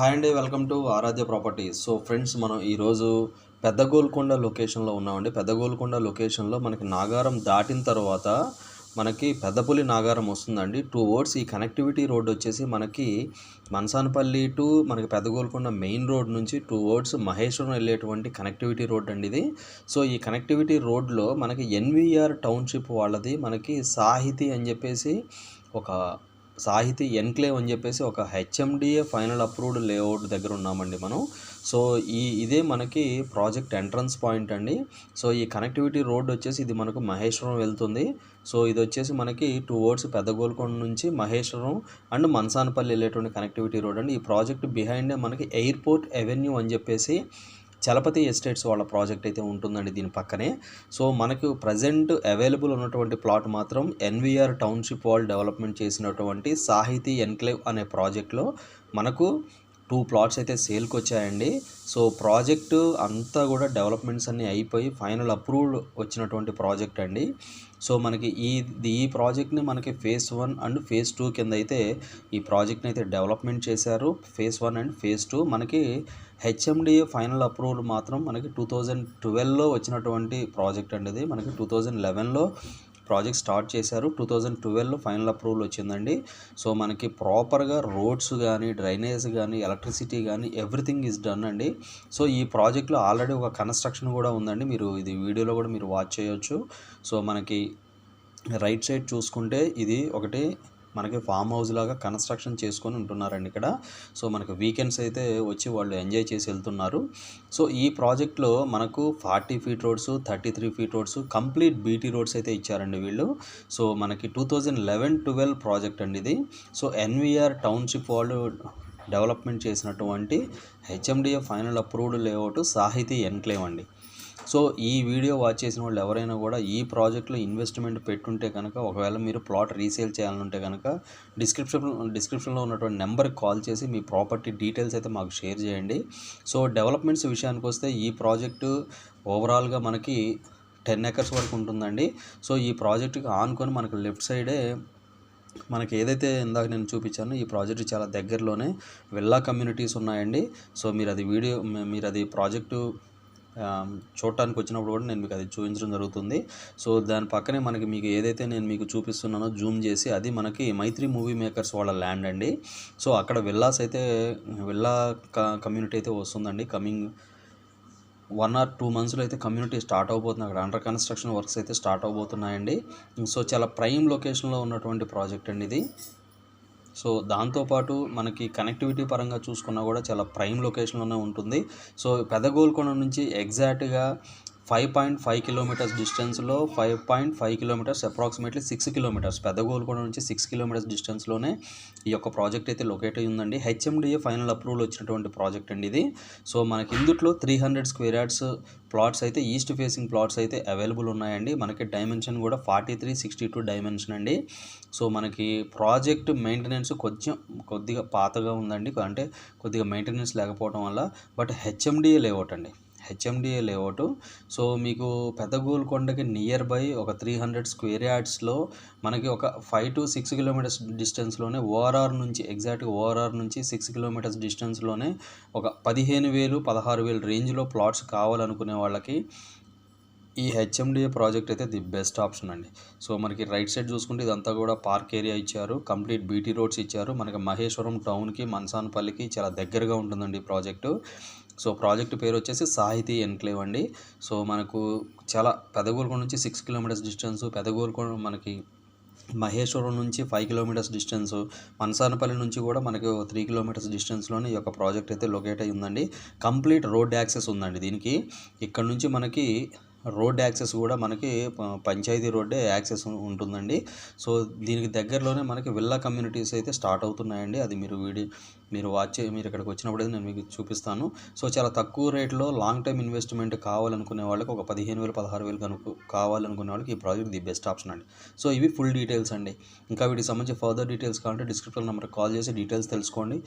Hi అండి, welcome to Aradhya properties. So friends, మనం ఈరోజు పెద్ద గోల్కొండ లొకేషన్లో ఉన్నామండి. పెద్ద గోల్కొండ లొకేషన్లో మనకి నాగారం దాటిన తర్వాత మనకి పెద్దపులి నాగారం వస్తుందండి. 2 వర్డ్స్ ఈ కనెక్టివిటీ రోడ్ వచ్చేసి మనకి మనసానపల్లి టు మనకి పెద్ద గోల్కొండ మెయిన్ రోడ్ నుంచి 2 వర్డ్స్ మహేశ్వరం వెళ్ళేటువంటి కనెక్టివిటీ రోడ్ అండి ఇది. సో ఈ కనెక్టివిటీ రోడ్లో మనకి ఎన్విఆర్ టౌన్షిప్ వాళ్ళది మనకి సాహితీ అని చెప్పేసి ఒక సాహితీ ఎన్క్లేవ్ అని చెప్పేసి ఒక హెచ్ఎండిఏ ఫైనల్ అప్రూవ్డ్ లేఅవుట్ దగ్గర ఉన్నామండి మనం. సో ఇదే మనకి ప్రాజెక్ట్ ఎంట్రన్స్ పాయింట్ అండి. సో ఈ కనెక్టివిటీ రోడ్ వచ్చేసి ఇది మనకు మహేశ్వరం వెళ్తుంది. సో ఇది వచ్చేసి మనకి 2 వర్డ్స్ పెద్ద గోల్కొండ నుంచి మహేశ్వరం అండ్ మనసానపల్లి వెళ్ళేటువంటి కనెక్టివిటీ రోడ్ అండి. ఈ ప్రాజెక్ట్ బిహైండే మనకి ఎయిర్పోర్ట్ అవెన్యూ అని చెప్పేసి చలపతి ఎస్టేట్స్ వాళ్ళ ప్రాజెక్ట్ అయితే ఉంటుందండి దీని పక్కనే. సో మనకు ప్రజెంట్ అవైలబుల్ ఉన్నటువంటి ప్లాట్ మాత్రం ఎన్విఆర్ టౌన్షిప్ వాళ్ళు డెవలప్మెంట్ చేసినటువంటి సాహితీ ఎన్క్లేవ్ అనే ప్రాజెక్ట్లో మనకు 2 ప్లాట్స్ అయితే సేల్కి వచ్చాయండి. సో ప్రాజెక్టు అంతా కూడా డెవలప్మెంట్స్ అన్నీ అయిపోయి ఫైనల్ అప్రూవ్డ్ వచ్చినటువంటి ప్రాజెక్ట్ అండి. సో మనకి ఈ ప్రాజెక్ట్ని మనకి ఫేజ్ 1 అండ్ ఫేజ్ 2 కింద అయితే ఈ ప్రాజెక్ట్ని అయితే డెవలప్మెంట్ చేశారు. ఫేజ్ 1 అండ్ ఫేజ్ 2 మనకి హెచ్ఎండిఏ ఫైనల్ అప్రూవల్ మాత్రం మనకి 2012లో వచ్చినటువంటి ప్రాజెక్ట్ అండి. ఇది మనకి 2011లో ప్రాజెక్ట్ స్టార్ట్ చేశారు. 2012లో ఫైనల్ అప్రూవల్ వచ్చిందండి. సో మనకి ప్రాపర్గా రోడ్స్ కానీ డ్రైనేజ్ కానీ ఎలక్ట్రిసిటీ కానీ ఎవ్రీథింగ్ ఈజ్ డన్ అండి. సో ఈ ప్రాజెక్ట్లో ఆల్రెడీ ఒక కన్స్ట్రక్షన్ కూడా ఉందండి. మీరు ఇది వీడియోలో కూడా మీరు వాచ్ చేయొచ్చు. సో మనకి రైట్ సైడ్ చూసుకుంటే ఇది ఒకటి మనకి ఫామ్ హౌస్ లాగా కన్స్ట్రక్షన్ చేసుకొని ఉంటున్నారండి ఇక్కడ. సో మనకి వీకెండ్స్ అయితే వచ్చి వాళ్ళు ఎంజాయ్ చేసి వెళ్తున్నారు. సో ఈ ప్రాజెక్ట్లో మనకు 40 feet roads, 33 feet roads, complete BT roads అయితే ఇచ్చారండి వీళ్ళు. సో మనకి 2011-12 ప్రాజెక్ట్ అండి ఇది. సో ఎన్విఆర్ టౌన్షిప్ వాళ్ళు డెవలప్మెంట్ చేసినటువంటి హెచ్ఎండిఏ ఫైనల్ అప్రూవ్డ్ లేఅవుట్ సాహితీ ఎన్క్లేవ్ అండి. సో ఈ వీడియో వాచ్ చేసిన వాళ్ళు ఎవరైనా కూడా ఈ ప్రాజెక్ట్లో ఇన్వెస్ట్మెంట్ పెట్టుంటే కనుక, ఒకవేళ మీరు ప్లాట్ రీసేల్ చేయాలంటే కనుక డిస్క్రిప్షన్లో ఉన్నటువంటి నెంబర్కి కాల్ చేసి మీ ప్రాపర్టీ డీటెయిల్స్ అయితే మాకు షేర్ చేయండి. సో డెవలప్మెంట్స్ విషయానికి వస్తే ఈ ప్రాజెక్టు ఓవరాల్గా మనకి 10 ఎకర్స్ వరకు ఉంటుందండి. సో ఈ ప్రాజెక్టుకి ఆనుకొని మనకు లెఫ్ట్ సైడే మనకి ఏదైతే ఇందాక నేను చూపించానో ఈ ప్రాజెక్టు చాలా దగ్గరలోనే విల్లా కమ్యూనిటీస్ ఉన్నాయండి. సో మీరు అది ప్రాజెక్టు చూడటానికి వచ్చినప్పుడు కూడా నేను మీకు అది చూపించడం జరుగుతుంది. సో దాని పక్కనే మీకు ఏదైతే నేను మీకు చూపిస్తున్నానో జూమ్ చేసి, అది మనకి మైత్రి మూవీ మేకర్స్ వాళ్ళ ల్యాండ్ అండి. సో అక్కడ విల్లా కమ్యూనిటీ అయితే వస్తుందండి. కమింగ్ 1 or 2 మంత్స్లో అయితే కమ్యూనిటీ స్టార్ట్ అవబోతుంది. అక్కడ అండర్ కన్స్ట్రక్షన్ వర్క్స్ అయితే స్టార్ట్ అవబోతున్నాయండి. సో చాలా ప్రైమ్ లొకేషన్లో ఉన్నటువంటి ప్రాజెక్ట్ అండి ఇది. సో దాంతోపాటు మనకి కనెక్టివిటీ పరంగా చూసుకున్నా కూడా చాలా ప్రైమ్ లొకేషన్లోనే ఉంటుంది. సో పెద్ద గోల్కొండ నుంచి ఎగ్జాక్ట్గా 5.5 కిలోమీటర్స్ డిస్టెన్స్లో 5.5 కిలోమీటర్స్ అప్రాక్సిమేట్లీ 6 కిలోమీటర్స్ పెద్ద గోల్కొండ నుంచి 6 కిలోమీటర్స్ డిస్టెన్స్లోనే ఈ యొక్క ప్రాజెక్ట్ అయితే లొకేట్ అయి ఉందండి. హెచ్ఎండిఏ ఫైనల్ అప్రూవల్ వచ్చినటువంటి ప్రాజెక్ట్ అండి ఇది. సో మనకి ఇందుట్లో 300 స్క్వేర్ యార్డ్స్ ప్లాట్స్ అయితే ఈస్ట్ ఫేసింగ్ ప్లాట్స్ అయితే అవైలబుల్ ఉన్నాయండి. మనకి డైమెన్షన్ కూడా 43-62 డైమెన్షన్ అండి. సో మనకి ప్రాజెక్ట్ మెయింటెనెన్స్ కొద్దిగా పాతగా ఉందండి. అంటే కొద్దిగా మెయింటెనెన్స్ లేకపోవడం వల్ల, బట్ హెచ్ఎండిఏ లేఅవుట్ అండి, హెచ్ఎండిఏ లేఅవుట్. సో మీకు పెద్ద గోల్కొండకి నియర్ బై ఒక 300 స్క్వేర్ యార్డ్స్లో మనకి ఒక 5 to 6 కిలోమీటర్స్ డిస్టెన్స్లోనే ఎగ్జాక్ట్గా ఓఆర్ఆర్ నుంచి 6 కిలోమీటర్స్ డిస్టెన్స్లోనే ఒక 15,000-16,000 రేంజ్లో ప్లాట్స్ కావాలనుకునే వాళ్ళకి ఈ హెచ్ఎండిఏ ప్రాజెక్ట్ అయితే ది బెస్ట్ ఆప్షన్ అండి. సో మనకి రైట్ సైడ్ చూసుకుంటే ఇదంతా కూడా పార్క్ ఏరియా ఇచ్చారు, కంప్లీట్ బీటీ రోడ్స్ ఇచ్చారు. మనకి మహేశ్వరం టౌన్కి మనసానపల్లికి చాలా దగ్గరగా ఉంటుందండి ఈ ప్రాజెక్టు. సో ప్రాజెక్టు పేరు వచ్చేసి సాహితీ ఎన్క్లేవ్ అండి. సో మనకు చాలా పెద్ద గోల్కొండ నుంచి 6 కిలోమీటర్స్ డిస్టెన్స్, పెద్ద గోల్కొండ మనకి మహేశ్వరం నుంచి 5 కిలోమీటర్స్ డిస్టెన్స్, మనసానపల్లి నుంచి కూడా మనకి 3 కిలోమీటర్స్ డిస్టెన్స్లోనే ఈ యొక్క ప్రాజెక్ట్ అయితే లొకేట్ అయి ఉందండి. కంప్లీట్ రోడ్ యాక్సెస్ ఉందండి దీనికి. ఇక్కడ నుంచి మనకి రోడ్ యాక్సెస్ కూడా మనకి పంచాయతీ రోడ్డే యాక్సెస్ ఉంటుందండి. సో దీనికి దగ్గరలోనే మనకి విల్లా కమ్యూనిటీస్ అయితే స్టార్ట్ అవుతున్నాయండి. అది మీరు ఇక్కడికి వచ్చినప్పుడు నేను మీకు చూపిస్తాను. సో చాలా తక్కువ రేట్లో లాంగ్ టైమ్ ఇన్వెస్ట్మెంట్ కావాలనుకునే వాళ్ళకి, ఒక 15,000-16,000 కావాలనుకునే వాళ్ళకి ఈ ప్రాజెక్ట్ ది బెస్ట్ ఆప్షన్ అండి. సో ఇవి ఫుల్ డీటెయిల్స్ అండి. ఇంకా వీటికి సంబంధించి ఫర్దర్ డీటెయిల్స్ కావాలంటే డిస్క్రిప్షన్ నెంబర్కి కాల్ చేసి డీటెయిల్స్ తెలుసుకోండి.